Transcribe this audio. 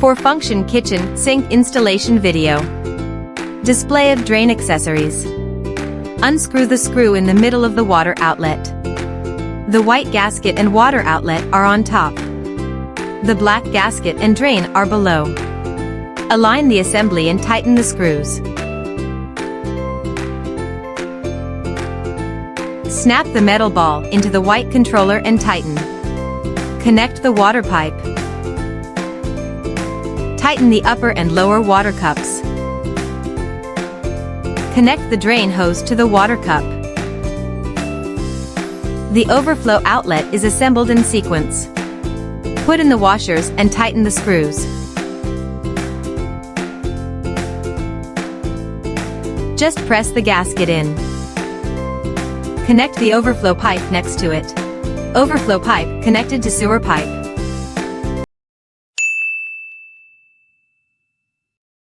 4-function kitchen sink installation video. Display of drain accessories. Unscrew the screw in the middle of the water outlet. The white gasket and water outlet are on top. The black gasket and drain are below. Align the assembly and tighten the screws. Snap the metal ball into the white controller and tighten. Connect the water pipe. Tighten the upper and lower water cups. Connect the drain hose to the water cup. The overflow outlet is assembled in sequence. Put in the washers and tighten the screws. Just press the gasket in. Connect the overflow pipe next to it. Overflow pipe connected to sewer pipe.